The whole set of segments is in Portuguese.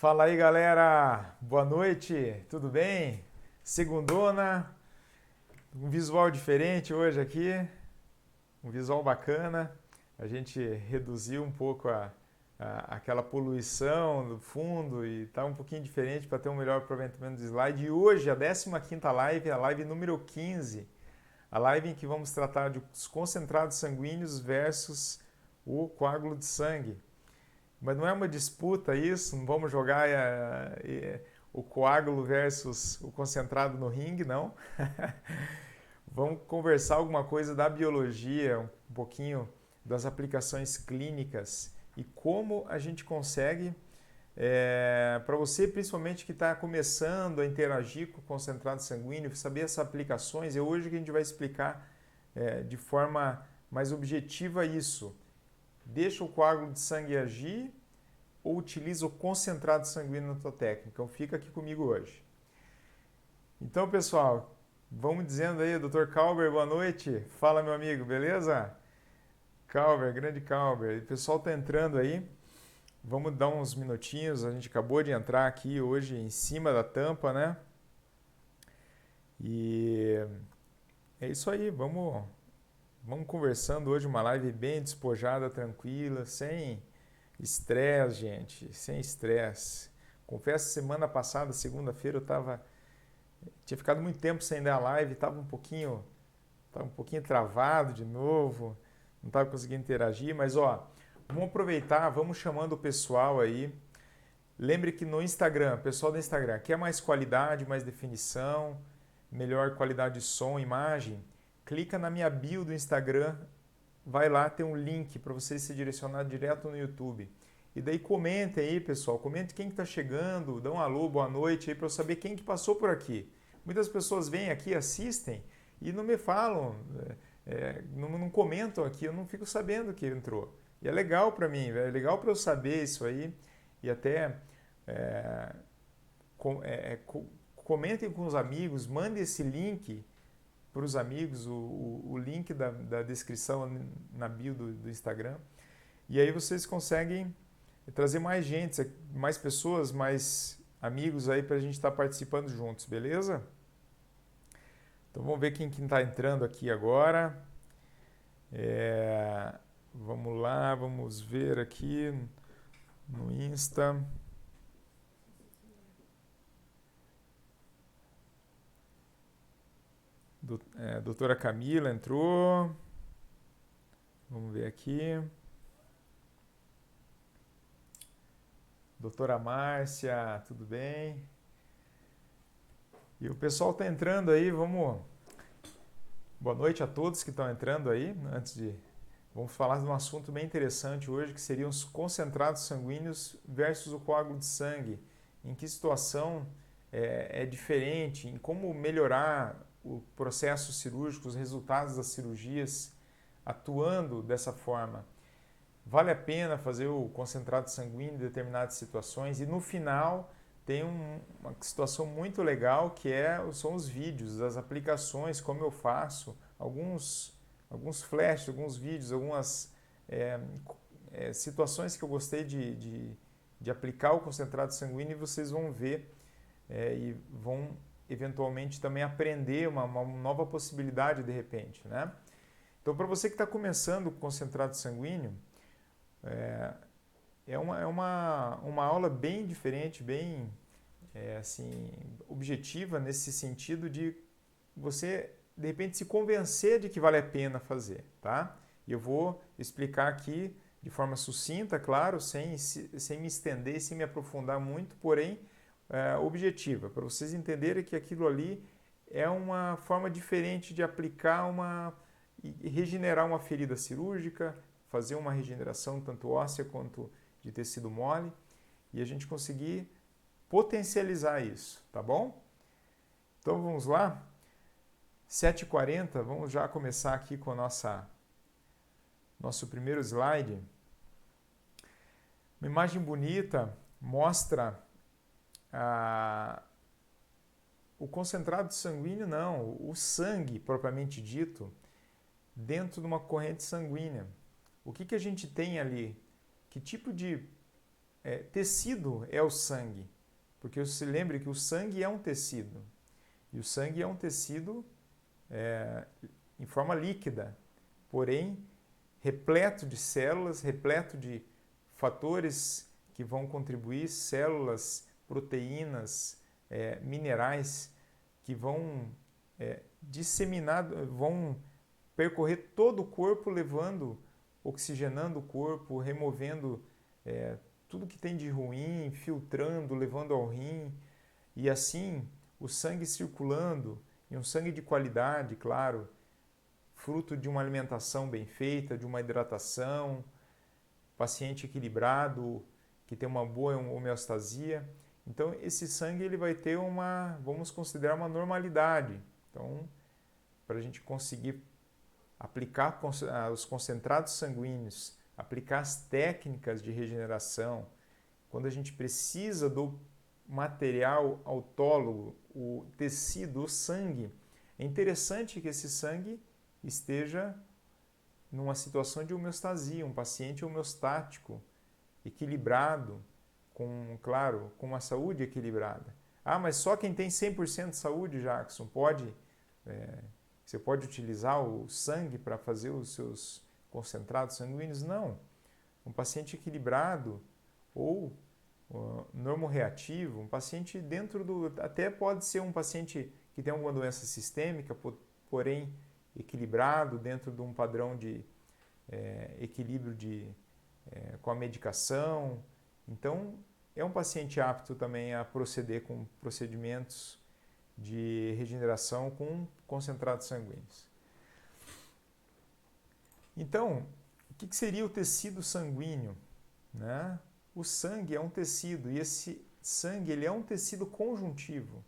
Fala aí, galera! Boa noite, tudo bem? Segundona, um visual diferente hoje aqui, um visual bacana. A gente reduziu um pouco aquela poluição do fundo e tá um pouquinho diferente para ter um melhor aproveitamento do slide. E hoje, a 15ª live, a live número 15, a live em que vamos tratar dos concentrados sanguíneos versus o coágulo de sangue. Mas não é uma disputa isso, não vamos jogar o coágulo versus o concentrado no ringue, não. Vamos conversar alguma coisa da biologia, um pouquinho das aplicações clínicas e como a gente consegue, para você principalmente que está começando a interagir com o concentrado sanguíneo, saber essas aplicações, é hoje que a gente vai explicar de forma mais objetiva isso. Deixa o coágulo de sangue agir ou utiliza o concentrado sanguíneo na tua técnica? Então fica aqui comigo hoje. Então, pessoal, vamos dizendo aí, Dr. Calber, boa noite. Fala, meu amigo, beleza? Calber, grande Calber. O pessoal tá entrando aí. Vamos dar uns minutinhos. A gente acabou de entrar aqui hoje em cima da tampa, né? E é isso aí. Vamos conversando hoje, uma live bem despojada, tranquila, sem estresse, gente, sem estresse. Confesso, semana passada, segunda-feira, tinha ficado muito tempo sem dar a live, estava um pouquinho travado de novo, não estava conseguindo interagir, mas ó, vamos aproveitar, vamos chamando o pessoal aí. Lembre que no Instagram, pessoal do Instagram, quer mais qualidade, mais definição, melhor qualidade de som, imagem? Clica na minha bio do Instagram, vai lá, tem um link para você se direcionar direto no YouTube. E daí comente aí, pessoal, comente quem está chegando, dá um alô, boa noite aí para eu saber quem que passou por aqui. Muitas pessoas vêm aqui, assistem e não me falam, não comentam aqui, eu não fico sabendo que entrou. E é legal para mim, é legal para eu saber isso aí e até com, comentem com os amigos, mandem esse link para os amigos, o link da descrição na bio do Instagram. E aí vocês conseguem trazer mais gente, mais pessoas, mais amigos aí para a gente estar participando juntos, beleza? Então vamos ver quem está entrando aqui agora. Vamos lá, vamos ver aqui no Insta. Doutora Camila entrou. Vamos ver aqui. Doutora Márcia, tudo bem? E o pessoal está entrando aí, vamos... Boa noite a todos que estão entrando aí. Vamos falar de um assunto bem interessante hoje, que seriam os concentrados sanguíneos versus o coágulo de sangue. Em que situação é diferente, em como melhorar o processo cirúrgico, os resultados das cirurgias atuando dessa forma. Vale a pena fazer o concentrado sanguíneo em determinadas situações e no final tem uma situação muito legal que são os vídeos, as aplicações, como eu faço, alguns flashes, alguns vídeos, algumas situações que eu gostei de aplicar o concentrado sanguíneo e vocês vão ver e vão eventualmente também aprender uma nova possibilidade de repente, né? Então, para você que está começando com concentrado sanguíneo, é uma aula bem diferente, bem assim, objetiva nesse sentido de você, de repente, se convencer de que vale a pena fazer, tá? E eu vou explicar aqui de forma sucinta, claro, sem me estender, sem me aprofundar muito, porém objetiva, para vocês entenderem que aquilo ali é uma forma diferente de aplicar e regenerar uma ferida cirúrgica, fazer uma regeneração tanto óssea quanto de tecido mole e a gente conseguir potencializar isso, tá bom? Então vamos lá, 7h40, vamos já começar aqui com nosso primeiro slide. Uma imagem bonita mostra o concentrado sanguíneo, não, o sangue propriamente dito, dentro de uma corrente sanguínea. O que a gente tem ali? Que tipo de tecido é o sangue, porque você lembre que o sangue é um tecido, e o sangue é um tecido em forma líquida, porém repleto de células, repleto de fatores que vão contribuir, células, proteínas, minerais, que vão disseminar, vão percorrer todo o corpo, levando, oxigenando o corpo, removendo tudo que tem de ruim, filtrando, levando ao rim, e assim o sangue circulando, e um sangue de qualidade, claro, fruto de uma alimentação bem feita, de uma hidratação, paciente equilibrado, que tem uma boa homeostasia. Então, esse sangue ele vai ter vamos considerar uma normalidade. Então, para a gente conseguir aplicar os concentrados sanguíneos, aplicar as técnicas de regeneração, quando a gente precisa do material autólogo, o tecido, o sangue, é interessante que esse sangue esteja numa situação de homeostasia, um paciente homeostático, equilibrado, claro, com uma saúde equilibrada. Ah, mas só quem tem 100% de saúde, Jackson, você pode utilizar o sangue para fazer os seus concentrados sanguíneos? Não. Um paciente equilibrado ou normoreativo, um paciente até pode ser um paciente que tem alguma doença sistêmica, porém equilibrado dentro de um padrão de equilíbrio com a medicação. Então, é um paciente apto também a proceder com procedimentos de regeneração com concentrados sanguíneos. Então, o que seria o tecido sanguíneo? Né? O sangue é um tecido e esse sangue ele é um tecido conjuntivo.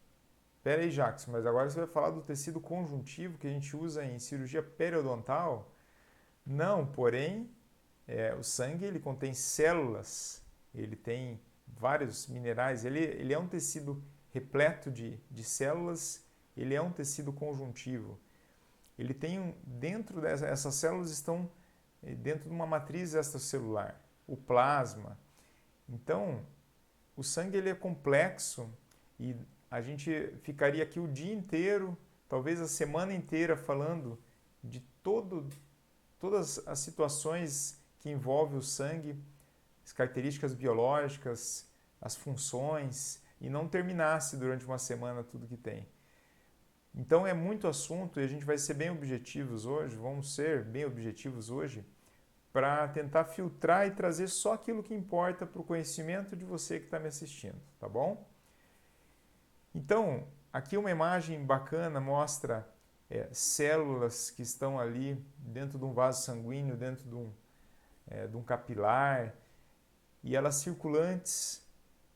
Espera aí, Jackson, mas agora você vai falar do tecido conjuntivo que a gente usa em cirurgia periodontal? Não, porém, o sangue ele contém células, ele tem vários minerais, ele é um tecido repleto de células, ele é um tecido conjuntivo. Ele tem dentro essas células estão dentro de uma matriz extracelular, o plasma. Então, o sangue ele é complexo e a gente ficaria aqui o dia inteiro, talvez a semana inteira falando de todas as situações que envolvem o sangue, as características biológicas, as funções, e não terminasse durante uma semana tudo que tem. Então é muito assunto e a gente vai ser bem objetivos hoje, vamos ser bem objetivos hoje, para tentar filtrar e trazer só aquilo que importa para o conhecimento de você que está me assistindo, tá bom? Então, aqui uma imagem bacana mostra células que estão ali dentro de um vaso sanguíneo, dentro de um capilar, e elas circulantes,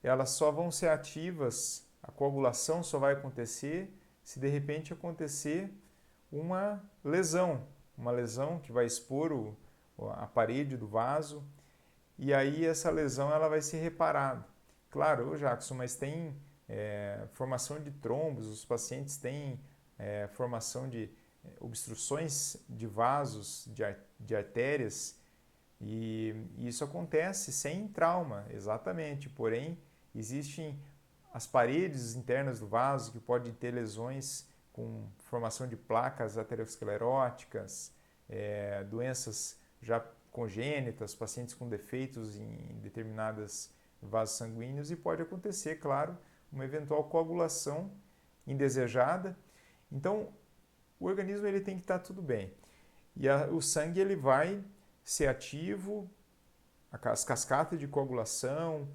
elas só vão ser ativas, a coagulação só vai acontecer se de repente acontecer uma lesão que vai expor a parede do vaso, e aí essa lesão ela vai ser reparada. Claro, Jackson, mas tem formação de trombos, os pacientes têm formação de obstruções de vasos, de artérias, e isso acontece sem trauma, exatamente, porém existem as paredes internas do vaso que podem ter lesões com formação de placas ateroscleróticas, doenças já congênitas, pacientes com defeitos em determinados vasos sanguíneos, e pode acontecer, claro, uma eventual coagulação indesejada. Então, o organismo ele tem que estar tudo bem. E o sangue ele vai ser ativo, as cascatas de coagulação,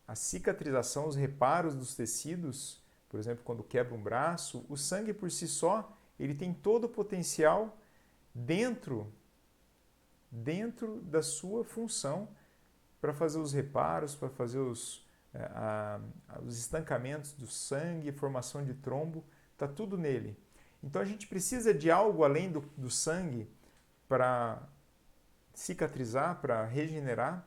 a cicatrização, os reparos dos tecidos, por exemplo, quando quebra um braço, o sangue por si só, ele tem todo o potencial dentro da sua função para fazer os reparos, para fazer os estancamentos do sangue, formação de trombo, está tudo nele. Então a gente precisa de algo além do sangue para cicatrizar, para regenerar.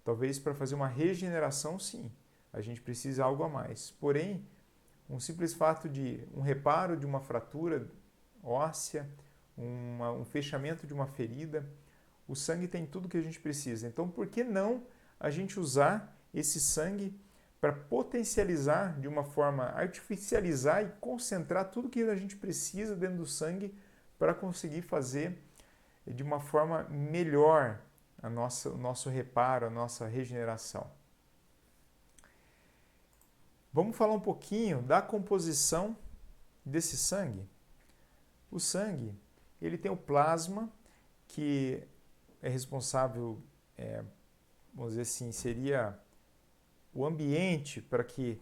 Talvez para fazer uma regeneração, sim, a gente precisa de algo a mais. Porém, um simples fato de um reparo de uma fratura óssea, um fechamento de uma ferida, o sangue tem tudo que a gente precisa. Então, por que não a gente usar esse sangue para potencializar de uma forma, artificializar e concentrar tudo que a gente precisa dentro do sangue para conseguir fazer de uma forma melhor o nosso reparo, a nossa regeneração. Vamos falar um pouquinho da composição desse sangue. O sangue, ele tem o plasma, que é responsável, vamos dizer assim, seria o ambiente para que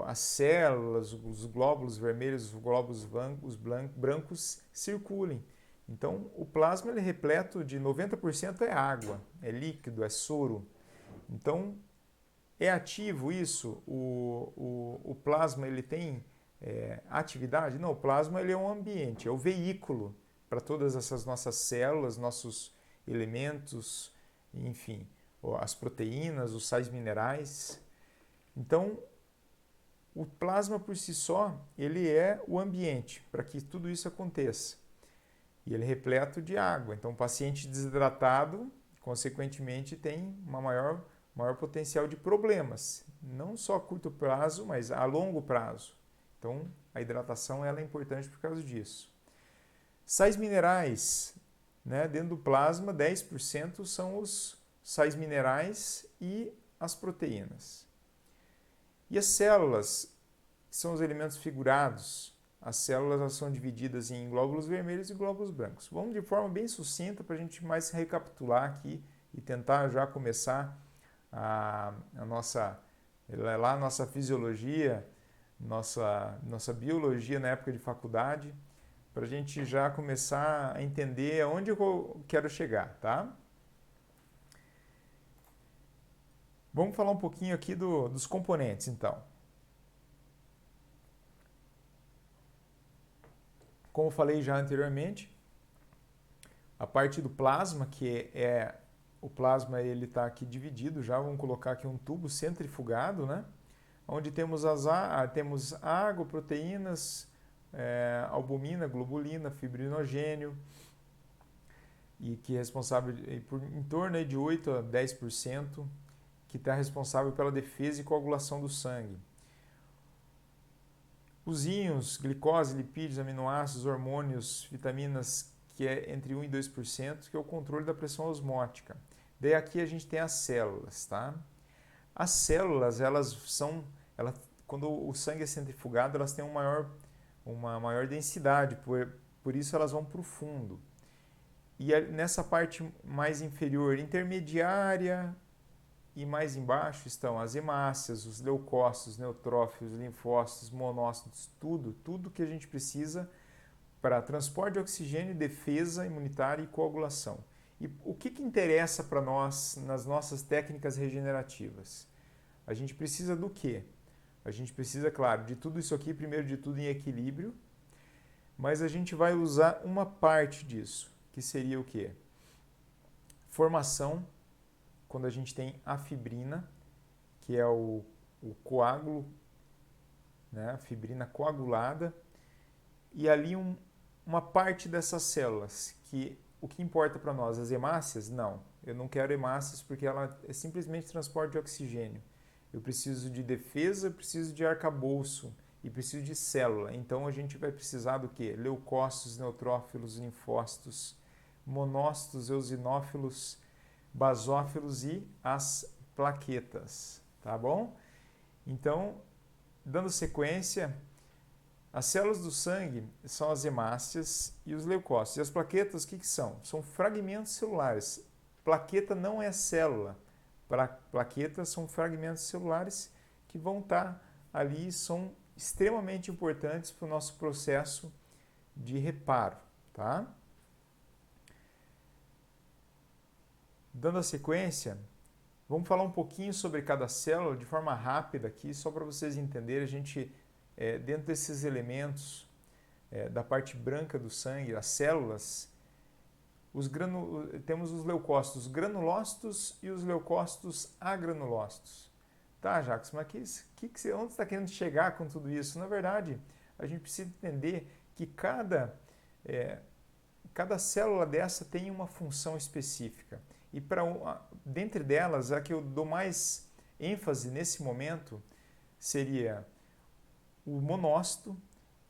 as células, os glóbulos vermelhos, os glóbulos brancos circulem. Então, o plasma ele é repleto de 90% é água, é líquido, é soro. Então, é ativo isso? O plasma ele tem atividade? Não, o plasma ele é um ambiente, é o veículo para todas essas nossas células, nossos elementos, enfim, as proteínas, os sais minerais. Então, o plasma por si só, ele é o ambiente para que tudo isso aconteça. E ele é repleto de água. Então, o paciente desidratado, consequentemente, tem uma maior potencial de problemas, não só a curto prazo, mas a longo prazo. Então, a hidratação ela é importante por causa disso. Sais minerais, né? Dentro do plasma, 10% são os sais minerais e as proteínas. E as células, que são os elementos figurados, as células elas são divididas em glóbulos vermelhos e glóbulos brancos. Vamos de forma bem sucinta para a gente mais recapitular aqui e tentar já começar a nossa fisiologia, nossa biologia na época de faculdade, para a gente já começar a entender aonde eu quero chegar, tá? Vamos falar um pouquinho aqui dos componentes, então. Como eu falei já anteriormente, a parte do plasma, que o plasma ele está aqui dividido já, vamos colocar aqui um tubo centrifugado, né? Onde temos temos água, proteínas, albumina, globulina, fibrinogênio, e que é responsável por em torno de 8 a 10%, que está responsável pela defesa e coagulação do sangue. Os íons, glicose, lipídios, aminoácidos, hormônios, vitaminas, que é entre 1 e 2%, que é o controle da pressão osmótica. Daí aqui a gente tem as células, tá? As células, quando o sangue é centrifugado, elas têm uma maior densidade, por isso elas vão para o fundo. E nessa parte mais inferior, intermediária e mais embaixo estão as hemácias, os leucócitos, neutrófilos, linfócitos, monócitos, tudo que a gente precisa para transporte de oxigênio, defesa imunitária e coagulação. E o que interessa para nós nas nossas técnicas regenerativas? A gente precisa do quê? A gente precisa, claro, de tudo isso aqui, primeiro de tudo em equilíbrio, mas a gente vai usar uma parte disso, que seria o quê? Formação, quando a gente tem a fibrina, que é o coágulo, né? A fibrina coagulada, e ali uma parte dessas células, que o que importa para nós, as hemácias? Não, eu não quero hemácias porque ela é simplesmente transporte de oxigênio. Eu preciso de defesa, eu preciso de arcabouço e preciso de célula. Então a gente vai precisar do quê? Leucócitos, neutrófilos, linfócitos, monócitos, eosinófilos, basófilos e as plaquetas, tá bom? Então, dando sequência, as células do sangue são as hemácias e os leucócitos. E as plaquetas, o que são? São fragmentos celulares. Plaqueta não é célula. Plaquetas são fragmentos celulares que vão estar ali e são extremamente importantes para o nosso processo de reparo, tá? Dando a sequência, vamos falar um pouquinho sobre cada célula de forma rápida aqui, só para vocês entenderem. A gente, dentro desses elementos da parte branca do sangue, as células, temos os leucócitos granulócitos e os leucócitos agranulócitos. Tá, Jacques, mas onde você está querendo chegar com tudo isso? Na verdade, a gente precisa entender que cada célula dessa tem uma função específica. E dentre delas, a que eu dou mais ênfase nesse momento seria o monócito,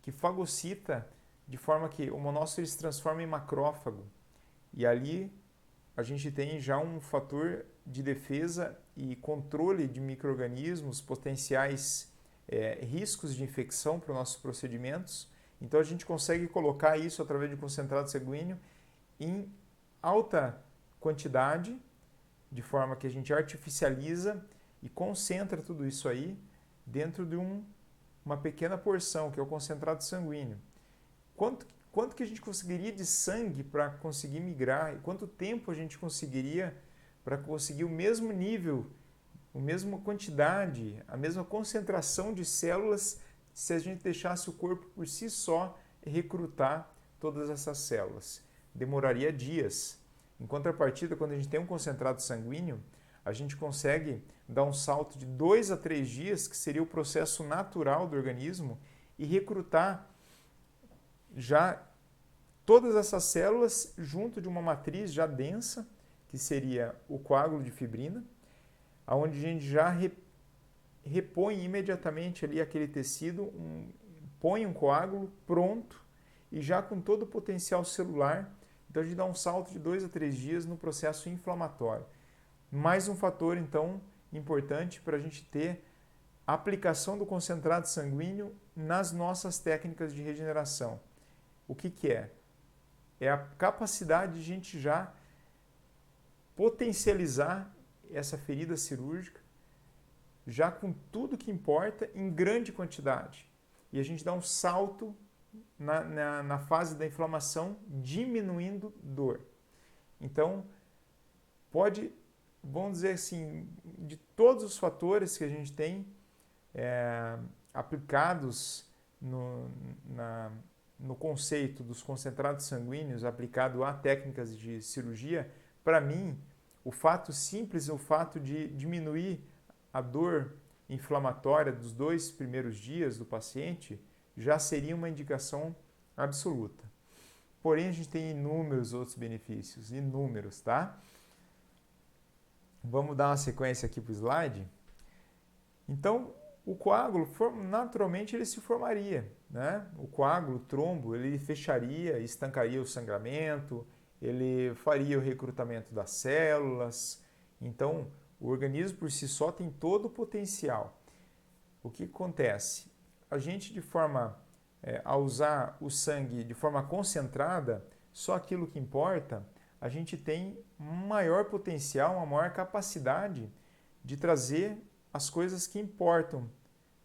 que fagocita de forma que o monócito ele se transforma em macrófago. E ali a gente tem já um fator de defesa e controle de micro-organismos, potenciais riscos de infecção para os nossos procedimentos. Então a gente consegue colocar isso através de concentrado sanguíneo em alta quantidade, de forma que a gente artificializa e concentra tudo isso aí dentro de uma pequena porção, que é o concentrado sanguíneo. Quanto que a gente conseguiria de sangue para conseguir migrar? E quanto tempo a gente conseguiria para conseguir o mesmo nível, a mesma quantidade, a mesma concentração de células se a gente deixasse o corpo por si só recrutar todas essas células? Demoraria dias. Em contrapartida, quando a gente tem um concentrado sanguíneo, a gente consegue dar um salto de 2 a 3 dias, que seria o processo natural do organismo, e recrutar já todas essas células junto de uma matriz já densa, que seria o coágulo de fibrina, onde a gente já repõe imediatamente ali aquele tecido, põe um coágulo pronto e já com todo o potencial celular. Então a gente dá um salto de 2 a 3 dias no processo inflamatório. Mais um fator, então, importante para a gente ter a aplicação do concentrado sanguíneo nas nossas técnicas de regeneração. O que é? É a capacidade de a gente já potencializar essa ferida cirúrgica, já com tudo que importa, em grande quantidade. E a gente dá um salto na fase da inflamação, diminuindo dor. Então, vamos dizer assim, de todos os fatores que a gente tem aplicados no conceito dos concentrados sanguíneos, aplicado a técnicas de cirurgia, para mim, o fato simples, o fato de diminuir a dor inflamatória dos 2 primeiros dias do paciente, já seria uma indicação absoluta. Porém, a gente tem inúmeros outros benefícios, inúmeros, tá? Vamos dar uma sequência aqui para o slide. Então, o coágulo, naturalmente, ele se formaria, né? O coágulo, o trombo, ele fecharia, estancaria o sangramento, ele faria o recrutamento das células. Então, o organismo por si só tem todo o potencial. O que acontece? A gente, ao usar o sangue de forma concentrada, só aquilo que importa, a gente tem um maior potencial, uma maior capacidade de trazer as coisas que importam,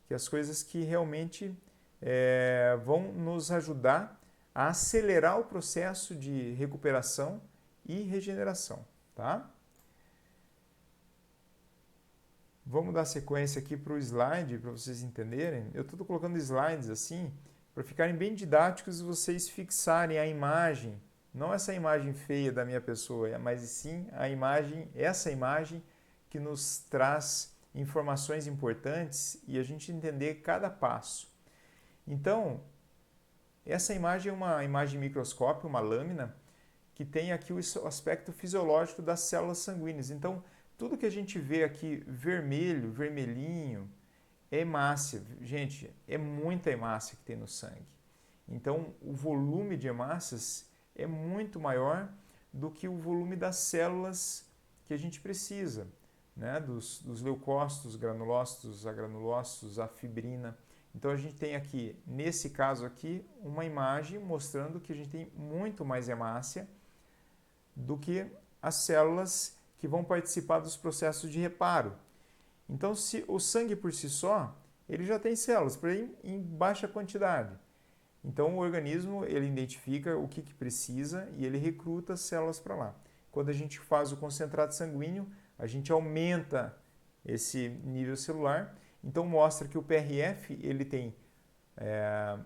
que as coisas que realmente vão nos ajudar a acelerar o processo de recuperação e regeneração, tá? Vamos dar sequência aqui para o slide, para vocês entenderem. Eu estou colocando slides assim, para ficarem bem didáticos e vocês fixarem a imagem, não essa imagem feia da minha pessoa, mas sim essa imagem que nos traz informações importantes e a gente entender cada passo. Então, essa imagem é uma imagem microscópio, uma lâmina, que tem aqui o aspecto fisiológico das células sanguíneas. Então, tudo que a gente vê aqui vermelho, vermelhinho, é hemácia. Gente, é muita hemácia que tem no sangue. Então, o volume de hemácias é muito maior do que o volume das células que a gente precisa, né? Dos leucócitos, granulócitos, agranulócitos, a fibrina. Então, a gente tem aqui, nesse caso aqui, uma imagem mostrando que a gente tem muito mais hemácia do que as células que vão participar dos processos de reparo. Então, se o sangue por si só, ele já tem células, porém em baixa quantidade. Então, o organismo ele identifica o que precisa e ele recruta as células para lá. Quando a gente faz o concentrado sanguíneo, a gente aumenta esse nível celular. Então, mostra que o PRF ele tem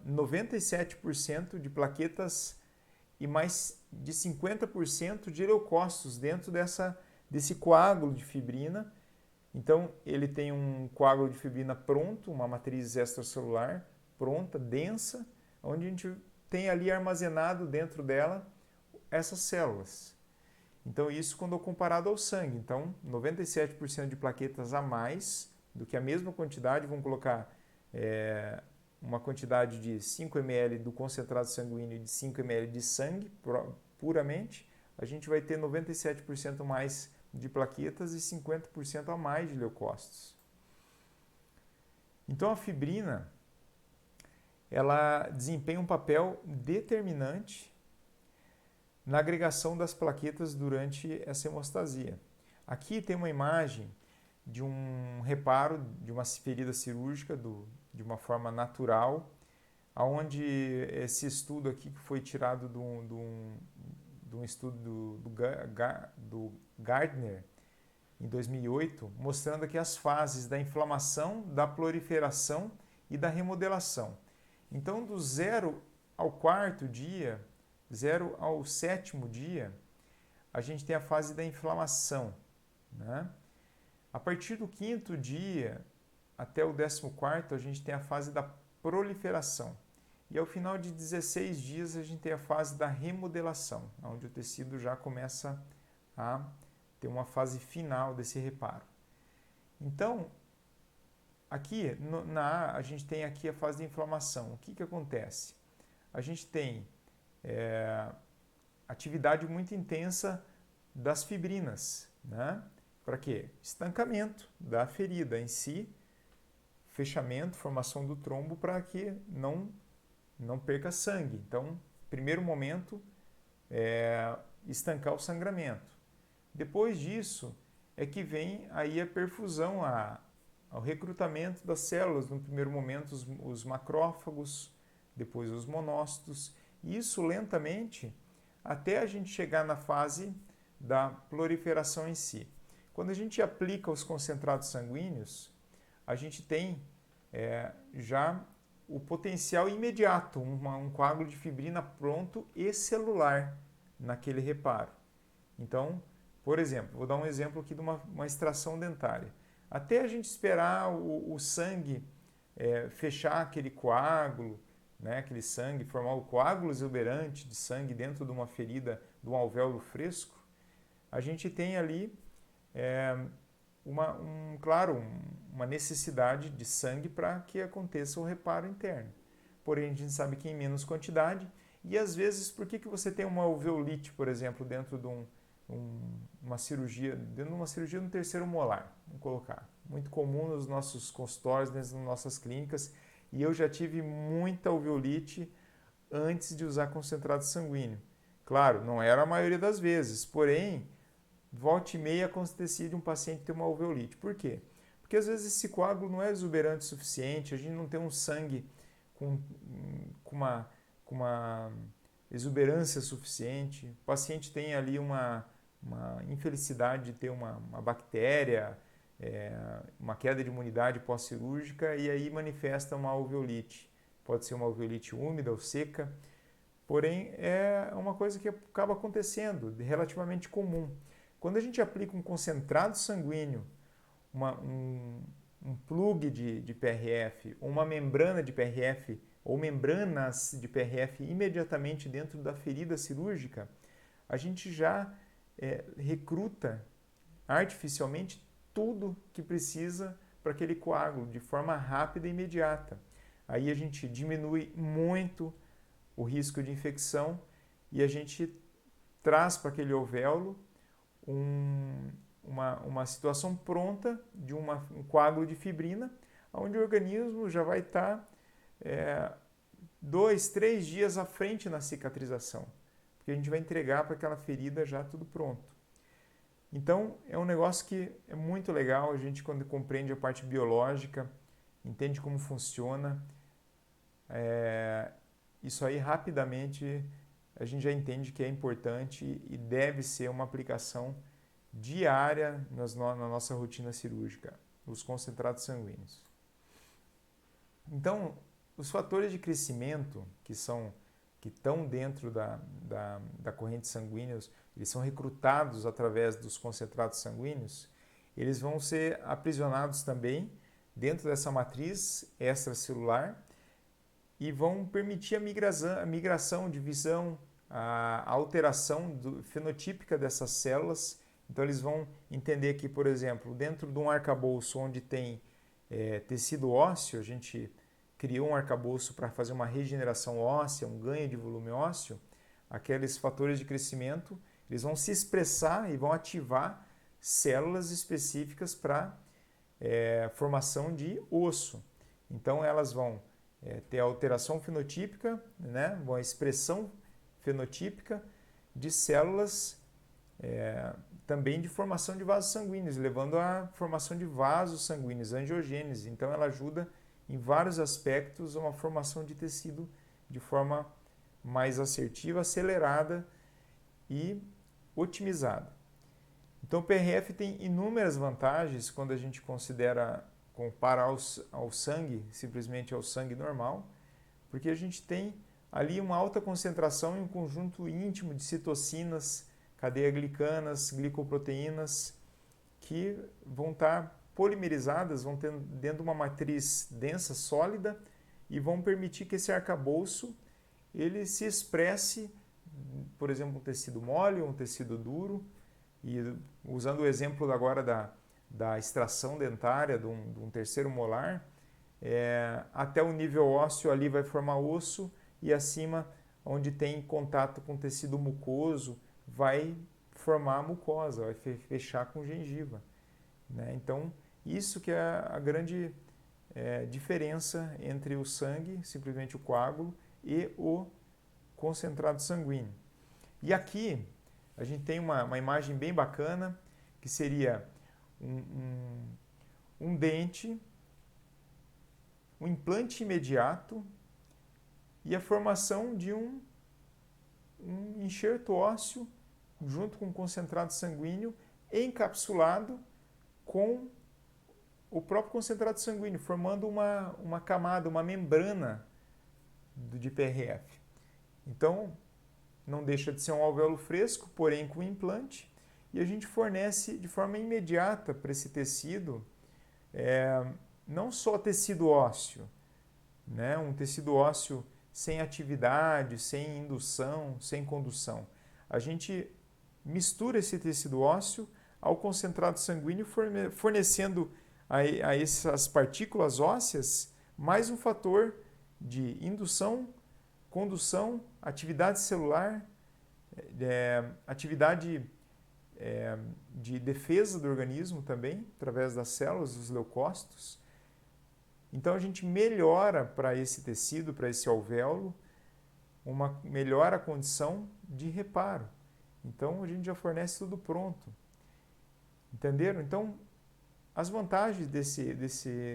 97% de plaquetas e mais de 50% de leucócitos dentro desse coágulo de fibrina. Então, ele tem um coágulo de fibrina pronto, uma matriz extracelular pronta, densa, onde a gente tem ali armazenado dentro dela essas células. Então, isso quando comparado ao sangue. Então, 97% de plaquetas a mais do que a mesma quantidade, vamos colocar uma quantidade de 5 ml do concentrado sanguíneo e de 5 ml de sangue puramente, a gente vai ter 97% mais de plaquetas e 50% a mais de leucócitos. Então, a fibrina, ela desempenha um papel determinante na agregação das plaquetas durante essa hemostasia. Aqui tem uma imagem de um reparo de uma ferida cirúrgica de uma forma natural, onde esse estudo aqui que foi tirado de um estudo do Gardner em 2008, mostrando aqui as fases da inflamação, da proliferação e da remodelação. Então, do 0 ao 4º dia, 0 ao 7º dia, a gente tem a fase da inflamação, né? A partir do 5º dia até o 14º, a gente tem a fase da proliferação. E ao final de 16 dias, a gente tem a fase da remodelação, onde o tecido já começa a ter uma fase final desse reparo. Então, aqui a gente tem aqui a fase de inflamação. O que acontece? A gente tem atividade muito intensa das fibrinas, né? Para quê? Estancamento da ferida em si, fechamento, formação do trombo para que não perca sangue. Então, primeiro momento estancar o sangramento. Depois disso é que vem aí a perfusão, ao recrutamento das células. No primeiro momento os macrófagos, depois os monócitos. Isso lentamente até a gente chegar na fase da proliferação em si. Quando a gente aplica os concentrados sanguíneos, a gente tem já o potencial imediato, um coágulo de fibrina pronto e celular naquele reparo. Então, por exemplo, vou dar um exemplo aqui de uma extração dentária. Até a gente esperar o sangue fechar aquele coágulo, né, aquele sangue, formar o coágulo exuberante de sangue dentro de uma ferida, de um alvéolo fresco, a gente tem ali uma necessidade de sangue para que aconteça o reparo interno. Porém, a gente sabe que em menos quantidade, e às vezes, por que você tem uma alveolite, por exemplo, dentro de uma cirurgia no terceiro molar, vamos colocar. Muito comum nos nossos consultórios, nas nossas clínicas, e eu já tive muita alveolite antes de usar concentrado sanguíneo. Claro, não era a maioria das vezes, porém, volta e meia acontecia de um paciente ter uma alveolite. Por quê? Porque às vezes esse coágulo não é exuberante o suficiente, a gente não tem um sangue com uma exuberância suficiente, o paciente tem ali uma infelicidade de ter uma bactéria, uma queda de imunidade pós-cirúrgica e aí manifesta uma alveolite. Pode ser uma alveolite úmida ou seca, porém é uma coisa que acaba acontecendo, relativamente comum. Quando a gente aplica um concentrado sanguíneo, um plug de PRF, ou uma membrana de PRF, ou membranas de PRF imediatamente dentro da ferida cirúrgica, a gente já recruta artificialmente tudo que precisa para aquele coágulo de forma rápida e imediata. Aí a gente diminui muito o risco de infecção e a gente traz para aquele alvéolo uma situação pronta de um coágulo de fibrina, onde o organismo já vai estar 2, 3 dias à frente na cicatrização, porque a gente vai entregar para aquela ferida já tudo pronto. Então, é um negócio que é muito legal, a gente quando compreende a parte biológica, entende como funciona, isso aí rapidamente a gente já entende que é importante e deve ser uma aplicação diária na nossa rotina cirúrgica, os concentrados sanguíneos. Então, os fatores de crescimento que estão dentro da corrente sanguínea, eles são recrutados através dos concentrados sanguíneos, eles vão ser aprisionados também dentro dessa matriz extracelular e vão permitir a migração, divisão, a alteração fenotípica dessas células. Então eles vão entender que, por exemplo, dentro de um arcabouço onde tem tecido ósseo, a gente criou um arcabouço para fazer uma regeneração óssea, um ganho de volume ósseo, aqueles fatores de crescimento, eles vão se expressar e vão ativar células específicas para formação de osso. Então elas vão ter a alteração fenotípica, né? A expressão fenotípica de células também de formação de vasos sanguíneos, levando à formação de vasos sanguíneos, angiogênese. Então ela ajuda em vários aspectos a uma formação de tecido de forma mais assertiva, acelerada e otimizada. Então o PRF tem inúmeras vantagens quando a gente compara ao sangue, simplesmente ao sangue normal, porque a gente tem ali uma alta concentração em um conjunto íntimo de citocinas, cadeia glicanas, glicoproteínas, que vão estar polimerizadas, vão ter dentro de uma matriz densa, sólida, e vão permitir que esse arcabouço ele se expresse, por exemplo, um tecido mole, um tecido duro, e usando o exemplo agora da extração dentária de um terceiro molar, até o nível ósseo ali vai formar osso, e acima, onde tem contato com tecido mucoso, vai formar mucosa, vai fechar com gengiva, né? Então, isso que é a grande diferença entre o sangue, simplesmente o coágulo, e o concentrado sanguíneo. E aqui a gente tem uma imagem bem bacana, que seria um dente, um implante imediato e a formação de um enxerto ósseo junto com um concentrado sanguíneo encapsulado com o próprio concentrado sanguíneo, formando uma camada, uma membrana de PRF. Então, não deixa de ser um alvéolo fresco, porém com implante, e a gente fornece de forma imediata para esse tecido, não só tecido ósseo, né? Um tecido ósseo sem atividade, sem indução, sem condução. A gente mistura esse tecido ósseo ao concentrado sanguíneo, fornecendo a essas partículas ósseas mais um fator de indução, condução, atividade celular, atividade de defesa do organismo também, através das células, dos leucócitos. Então a gente melhora para esse tecido, para esse alvéolo, melhora a condição de reparo. Então a gente já fornece tudo pronto. Entenderam? Então as vantagens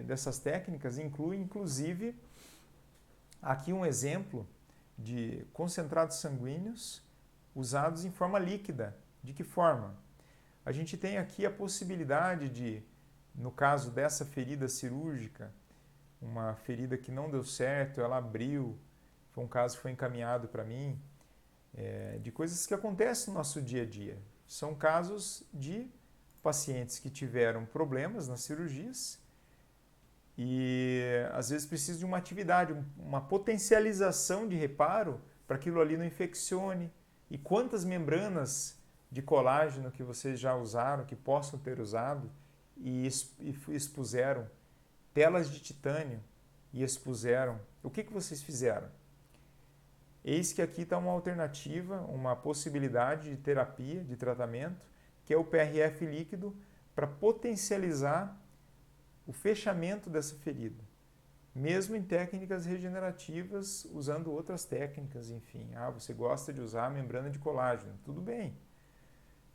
dessas técnicas incluem, inclusive, aqui um exemplo de concentrados sanguíneos usados em forma líquida. De que forma? A gente tem aqui a possibilidade de, no caso dessa ferida cirúrgica, uma ferida que não deu certo, ela abriu, foi um caso que foi encaminhado para mim, de coisas que acontecem no nosso dia a dia. São casos de pacientes que tiveram problemas nas cirurgias e às vezes precisam de uma atividade, uma potencialização de reparo para aquilo ali não infeccione. E quantas membranas de colágeno que vocês já usaram, que possam ter usado e expuseram, telas de titânio e expuseram. O que vocês fizeram? Eis que aqui está uma alternativa, uma possibilidade de terapia, de tratamento, que é o PRF líquido, para potencializar o fechamento dessa ferida. Mesmo em técnicas regenerativas, usando outras técnicas, enfim. Você gosta de usar a membrana de colágeno, tudo bem.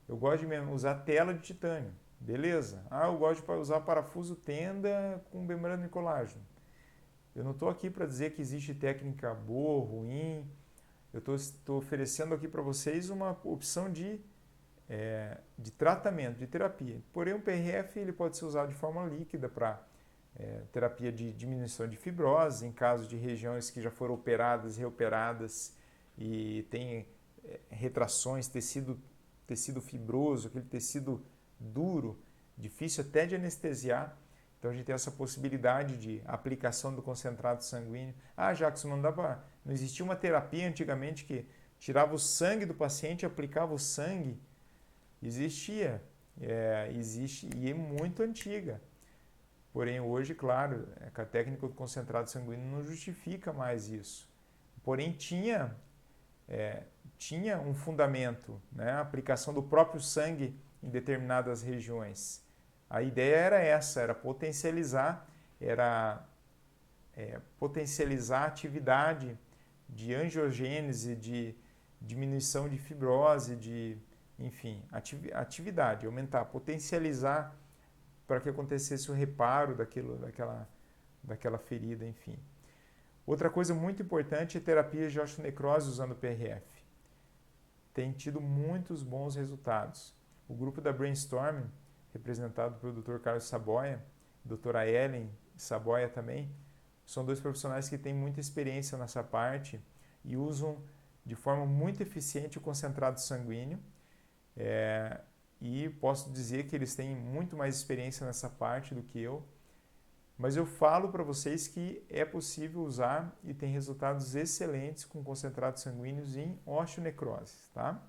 Eu gosto de usar tela de titânio, beleza. Eu gosto de usar parafuso tenda com membrana de colágeno. Eu não estou aqui para dizer que existe técnica boa ou ruim. Eu estou oferecendo aqui para vocês uma opção de tratamento, de terapia. Porém, o PRF ele pode ser usado de forma líquida para terapia de diminuição de fibrose, em caso de regiões que já foram operadas, reoperadas e tem retrações, tecido fibroso, aquele tecido duro, difícil até de anestesiar. Então a gente tem essa possibilidade de aplicação do concentrado sanguíneo. Jackson, não existia uma terapia antigamente que tirava o sangue do paciente, aplicava o sangue, existia, existe e é muito antiga. Porém, hoje, claro, a técnica do concentrado sanguíneo não justifica mais isso. Porém, tinha um fundamento, né? A aplicação do próprio sangue em determinadas regiões. A ideia era essa, era potencializar a atividade de angiogênese, de diminuição de fibrose, enfim, atividade, aumentar, potencializar para que acontecesse o reparo daquela ferida, enfim. Outra coisa muito importante é terapias de osteonecrose usando PRF. Tem tido muitos bons resultados. O grupo da Brainstorm, representado pelo Dr. Carlos Saboia, doutora Ellen Saboia também, são dois profissionais que têm muita experiência nessa parte e usam de forma muito eficiente o concentrado sanguíneo. E posso dizer que eles têm muito mais experiência nessa parte do que eu, mas eu falo para vocês que é possível usar e tem resultados excelentes com concentrados sanguíneos em osteonecroses, tá?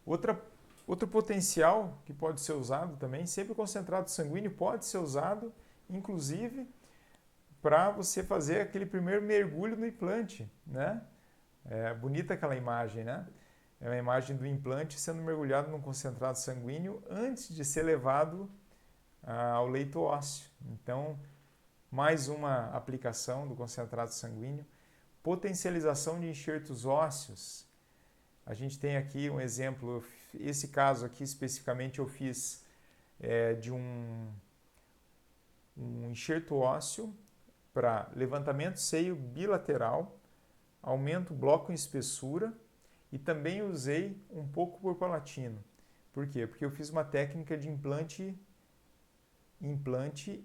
Outro potencial que pode ser usado também, sempre o concentrado sanguíneo pode ser usado, inclusive, para você fazer aquele primeiro mergulho no implante, né? É bonita aquela imagem, né? É uma imagem do implante sendo mergulhado num concentrado sanguíneo antes de ser levado ao leito ósseo. Então, mais uma aplicação do concentrado sanguíneo. Potencialização de enxertos ósseos. A gente tem aqui um exemplo, esse caso aqui especificamente eu fiz de um enxerto ósseo para levantamento seio bilateral, aumento bloco em espessura, e também usei um pouco por palatino. Por quê? Porque eu fiz uma técnica de implante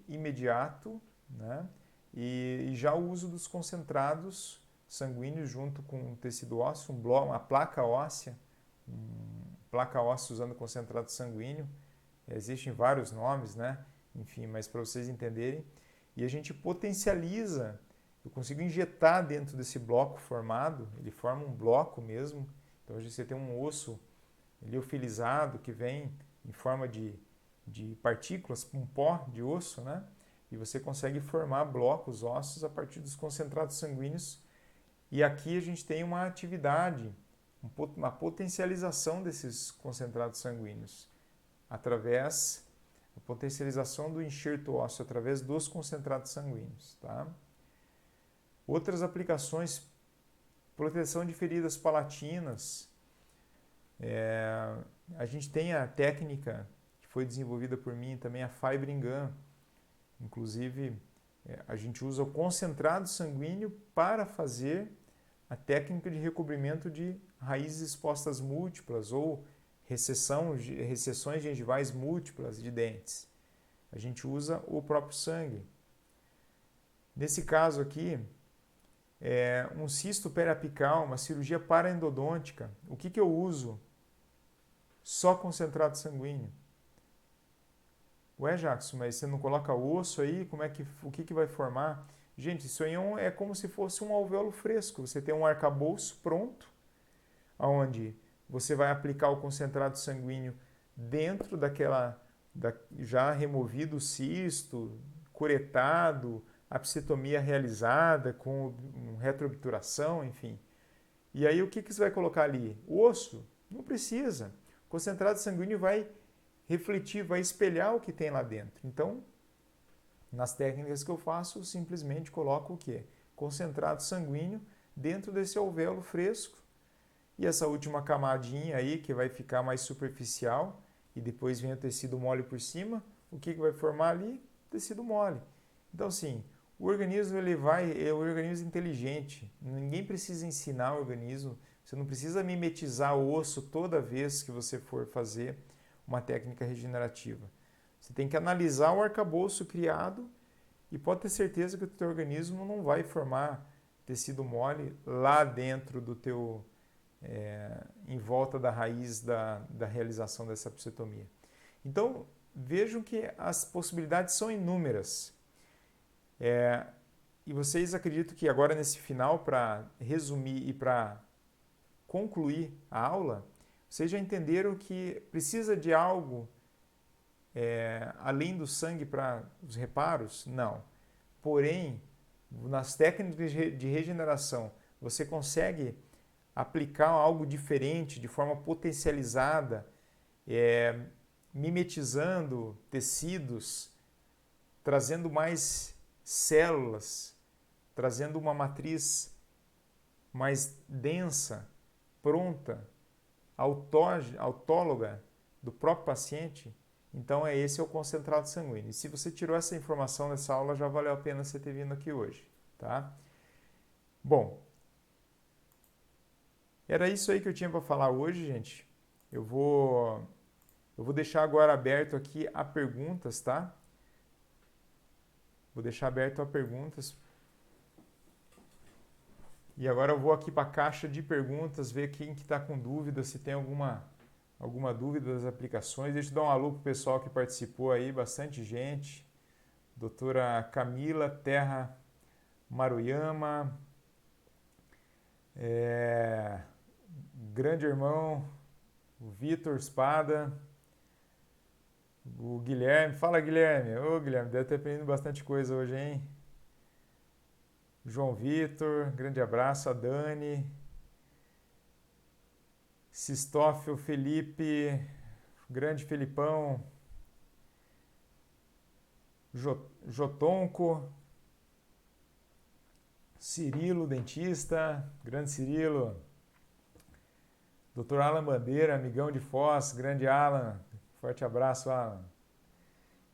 imediato, né? E já o uso dos concentrados sanguíneos junto com o tecido ósseo, uma placa óssea, usando concentrado sanguíneo. Existem vários nomes, né? Enfim, mas para vocês entenderem. E a gente potencializa. Eu consigo injetar dentro desse bloco formado, ele forma um bloco mesmo. Então hoje você tem um osso liofilizado que vem em forma de partículas, um pó de osso, né? E você consegue formar blocos ósseos a partir dos concentrados sanguíneos. E aqui a gente tem uma atividade, uma potencialização desses concentrados sanguíneos através da potencialização do enxerto ósseo através dos concentrados sanguíneos, tá? Outras aplicações, proteção de feridas palatinas. A gente tem a técnica que foi desenvolvida por mim também, a Fibrin Gun. Inclusive, a gente usa o concentrado sanguíneo para fazer a técnica de recobrimento de raízes expostas múltiplas ou recessões gengivais múltiplas de dentes. A gente usa o próprio sangue. Nesse caso aqui, um cisto periapical, uma cirurgia paraendodôntica. O que eu uso? Só concentrado sanguíneo. Ué, Jackson, mas você não coloca osso aí? O que vai formar? Gente, isso aí é como se fosse um alvéolo fresco. Você tem um arcabouço pronto, onde você vai aplicar o concentrado sanguíneo dentro já removido o cisto, curetado, apsetomia realizada com retroobturação, enfim. E aí o que você vai colocar ali? O osso? Não precisa. O concentrado sanguíneo vai refletir, vai espelhar o que tem lá dentro. Então, nas técnicas que eu faço, eu simplesmente coloco o quê? Concentrado sanguíneo dentro desse alvéolo fresco. E essa última camadinha aí, que vai ficar mais superficial, e depois vem o tecido mole por cima, o que vai formar ali? Tecido mole. Então, assim, o organismo é um organismo inteligente. Ninguém precisa ensinar o organismo. Você não precisa mimetizar o osso toda vez que você for fazer uma técnica regenerativa. Você tem que analisar o arcabouço criado e pode ter certeza que o teu organismo não vai formar tecido mole lá dentro do teu, em volta da raiz da realização dessa apsetomia. Então, vejam que as possibilidades são inúmeras. E vocês acreditam que agora nesse final, para resumir e para concluir a aula, vocês já entenderam que precisa de algo além do sangue para os reparos? Não. Porém, nas técnicas de regeneração, você consegue aplicar algo diferente, de forma potencializada, mimetizando tecidos, trazendo mais células, trazendo uma matriz mais densa, pronta, autóloga do próprio paciente. Então, esse é o concentrado sanguíneo. E se você tirou essa informação nessa aula, já valeu a pena você ter vindo aqui hoje, tá? Bom, era isso aí que eu tinha para falar hoje, gente. Eu vou deixar agora aberto aqui a perguntas, tá? Vou deixar aberto a perguntas. E agora eu vou aqui para a caixa de perguntas, ver quem que está com dúvida, se tem alguma dúvida das aplicações. Deixa eu dar um alô para o pessoal que participou aí, bastante gente. Doutora Camila Terra Maruyama, grande irmão, o Vitor Espada, o Guilherme. Fala, Guilherme. Ô, Guilherme, deve ter aprendido bastante coisa hoje, hein? João Vitor, grande abraço. A Dani, Sistófilo, Felipe, grande Felipão, Jotonco, Cirilo, dentista, grande Cirilo, Dr. Alan Bandeira, amigão de Foz, grande Alan, forte abraço, Alan.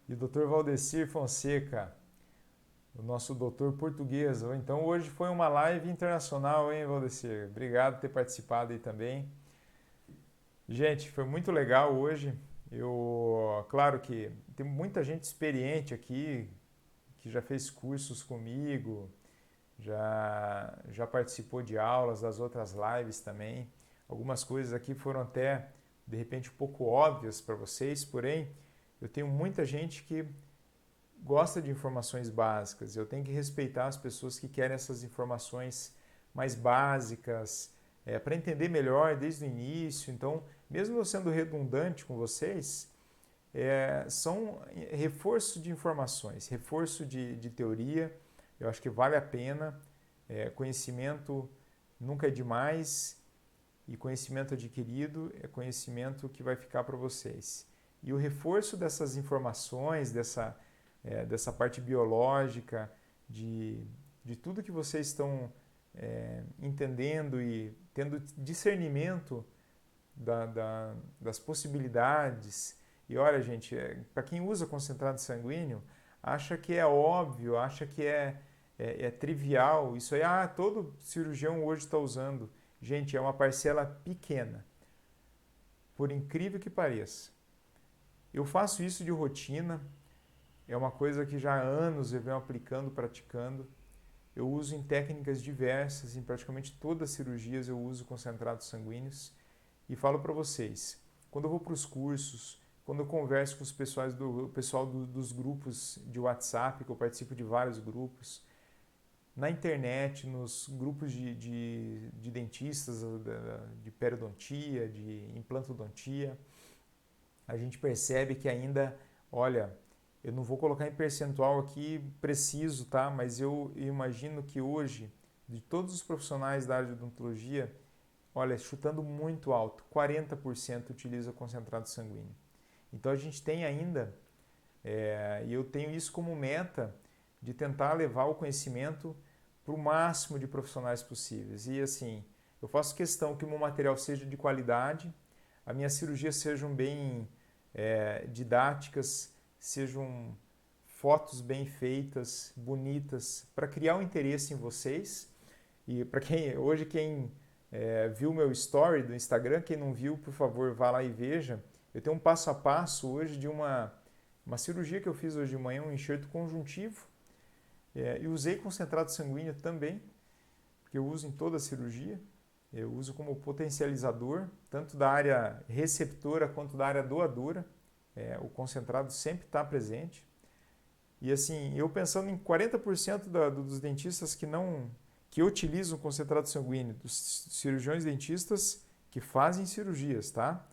E o Dr. Valdecir Fonseca, o nosso doutor português. Então hoje foi uma live internacional, hein, Valdecir? Obrigado por ter participado aí também. Gente, foi muito legal hoje. Claro que tem muita gente experiente aqui, que já fez cursos comigo, já participou de aulas das outras lives também. Algumas coisas aqui foram até, de repente, um pouco óbvias para vocês, porém, eu tenho muita gente que gosta de informações básicas. Eu tenho que respeitar as pessoas que querem essas informações mais básicas, para entender melhor desde o início. Então, mesmo eu sendo redundante com vocês, são reforço de informações, reforço de teoria. Eu acho que vale a pena. Conhecimento nunca é demais, e conhecimento adquirido é conhecimento que vai ficar para vocês. E o reforço dessas informações, dessa parte biológica, de tudo que vocês estão entendendo e tendo discernimento das possibilidades. E olha, gente, para quem usa concentrado sanguíneo, acha que é óbvio, acha que é trivial. Isso aí, todo cirurgião hoje está usando. Gente, é uma parcela pequena, por incrível que pareça. Eu faço isso de rotina, é uma coisa que já há anos eu venho aplicando, praticando. Eu uso em técnicas diversas, em praticamente todas as cirurgias eu uso concentrados sanguíneos. E falo para vocês, quando eu vou para os cursos, quando eu converso com os pessoal dos grupos de WhatsApp, que eu participo de vários grupos, na internet, nos grupos de dentistas, de periodontia, de implantodontia, a gente percebe que ainda, olha, eu não vou colocar em percentual aqui preciso, tá? Mas eu imagino que hoje, de todos os profissionais da área de odontologia, olha, chutando muito alto, 40% utiliza concentrado sanguíneo. Então a gente tem ainda, e eu tenho isso como meta, de tentar levar o conhecimento para o máximo de profissionais possíveis. E assim, eu faço questão que o meu material seja de qualidade, as minhas cirurgias sejam bem didáticas, sejam fotos bem feitas, bonitas, para criar um interesse em vocês. E para quem viu meu story do Instagram, quem não viu, por favor, vá lá e veja. Eu tenho um passo a passo hoje de uma cirurgia que eu fiz hoje de manhã, um enxerto conjuntivo. E usei concentrado sanguíneo também, porque eu uso em toda a cirurgia. Eu uso como potencializador, tanto da área receptora quanto da área doadora. O concentrado sempre está presente. E assim, eu pensando em 40% dos dentistas que que utilizam concentrado sanguíneo dos cirurgiões dentistas que fazem cirurgias, tá?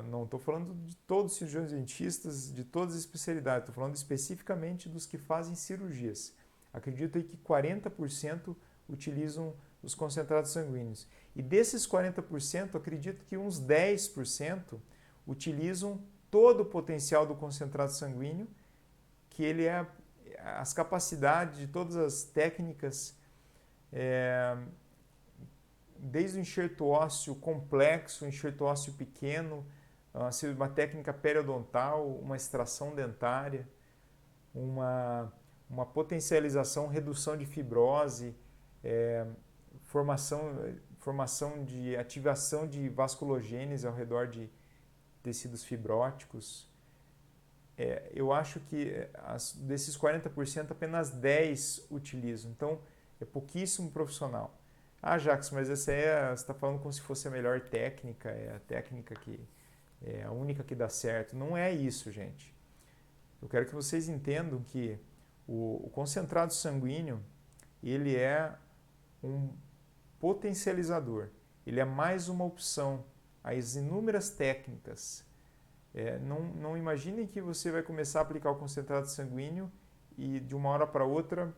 Não estou falando de todos os cirurgiões dentistas, de todas as especialidades, estou falando especificamente dos que fazem cirurgias. Acredito aí que 40% utilizam os concentrados sanguíneos. E desses 40%, acredito que uns 10% utilizam todo o potencial do concentrado sanguíneo, que ele é as capacidades de todas as técnicas, desde o enxerto ósseo complexo, o enxerto ósseo pequeno, uma técnica periodontal, uma extração dentária, uma potencialização, redução de fibrose, formação de ativação de vasculogênese ao redor de tecidos fibróticos. Eu acho que desses 40%, apenas 10% utilizam. Então, é pouquíssimo profissional. Ah, Jacques, mas essa você está falando como se fosse a melhor técnica, é a técnica que é a única que dá certo. Não é isso, gente. Eu quero que vocês entendam que o concentrado sanguíneo, ele é um potencializador. Ele é mais uma opção às inúmeras técnicas. Não imaginem que você vai começar a aplicar o concentrado sanguíneo e de uma hora para outra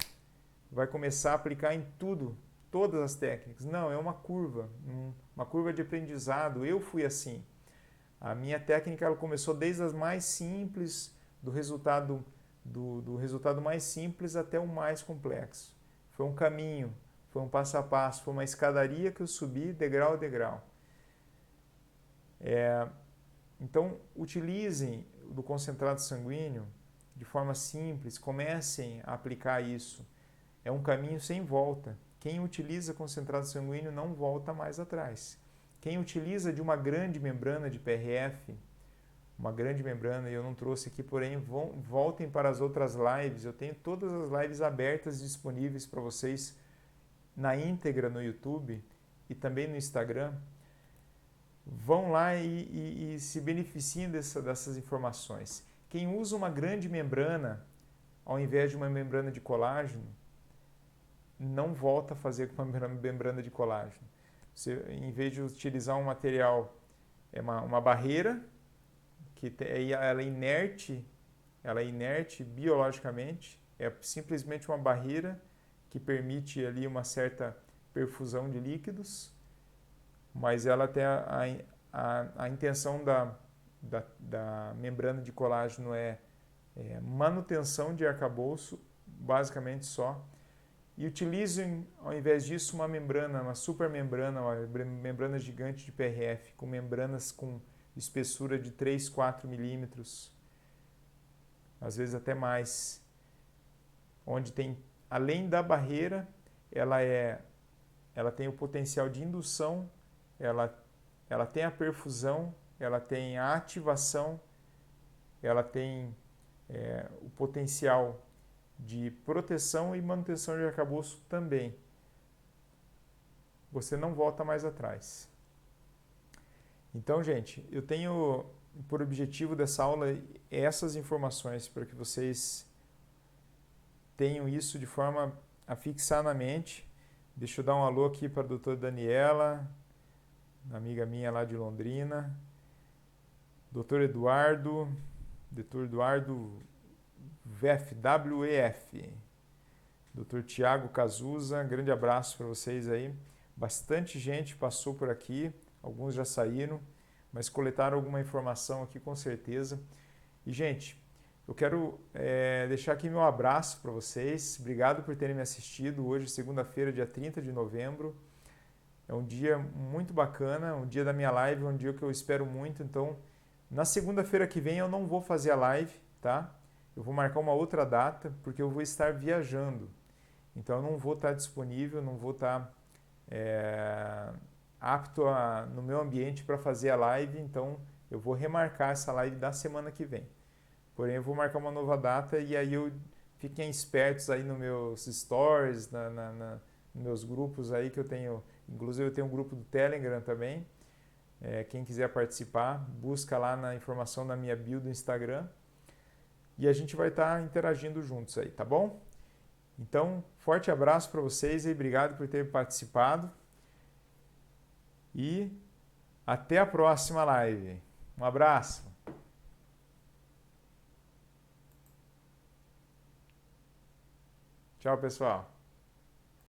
vai começar a aplicar em tudo, todas as técnicas. Não, é uma curva de aprendizado. Eu fui assim. A minha técnica ela começou desde as mais simples, do resultado mais simples até o mais complexo. Foi um caminho, foi um passo a passo, foi uma escadaria que eu subi degrau a degrau. Então, utilizem do concentrado sanguíneo de forma simples, comecem a aplicar isso. É um caminho sem volta. Quem utiliza concentrado sanguíneo não volta mais atrás. Quem utiliza de uma grande membrana de PRF, uma grande membrana, eu não trouxe aqui, porém voltem para as outras lives. Eu tenho todas as lives abertas disponíveis para vocês na íntegra no YouTube e também no Instagram. Vão lá e se beneficiem dessas informações. Quem usa uma grande membrana, ao invés de uma membrana de colágeno, não volta a fazer com uma membrana de colágeno. Você, em vez de utilizar um material, uma barreira, que ela é inerte biologicamente, é simplesmente uma barreira que permite ali uma certa perfusão de líquidos, mas ela tem a intenção da membrana de colágeno é manutenção de arcabouço, basicamente só, e utilizem, ao invés disso, uma membrana, uma supermembrana, uma membrana gigante de PRF, com membranas com espessura de 3, 4 milímetros, às vezes até mais, onde tem, além da barreira, ela tem o potencial de indução, ela tem a perfusão, ela tem a ativação, ela tem o potencial de proteção e manutenção de arcabouço também. Você não volta mais atrás. Então, gente, eu tenho por objetivo dessa aula essas informações para que vocês tenham isso de forma a fixar na mente. Deixa eu dar um alô aqui para a doutora Daniela, amiga minha lá de Londrina, doutor Eduardo VFWEF, doutor Tiago Cazuza, grande abraço para vocês aí. Bastante gente passou por aqui, alguns já saíram, mas coletaram alguma informação aqui com certeza. E, gente, eu quero deixar aqui meu abraço para vocês. Obrigado por terem me assistido. Hoje, segunda-feira, dia 30 de novembro. É um dia muito bacana, um dia da minha live, um dia que eu espero muito. Então, na segunda-feira que vem eu não vou fazer a live, tá? Eu vou marcar uma outra data, porque eu vou estar viajando. Então, eu não vou estar disponível, não vou estar apto no meu ambiente para fazer a live. Então, eu vou remarcar essa live da semana que vem. Porém, eu vou marcar uma nova data e aí fiquem espertos aí nos meus stories, nos meus grupos aí que eu tenho. Inclusive, eu tenho um grupo do Telegram também. Quem quiser participar, busca lá na informação da minha bio do Instagram. E a gente vai estar interagindo juntos aí, tá bom? Então, forte abraço para vocês e obrigado por ter participado. E até a próxima live. Um abraço. Tchau, pessoal.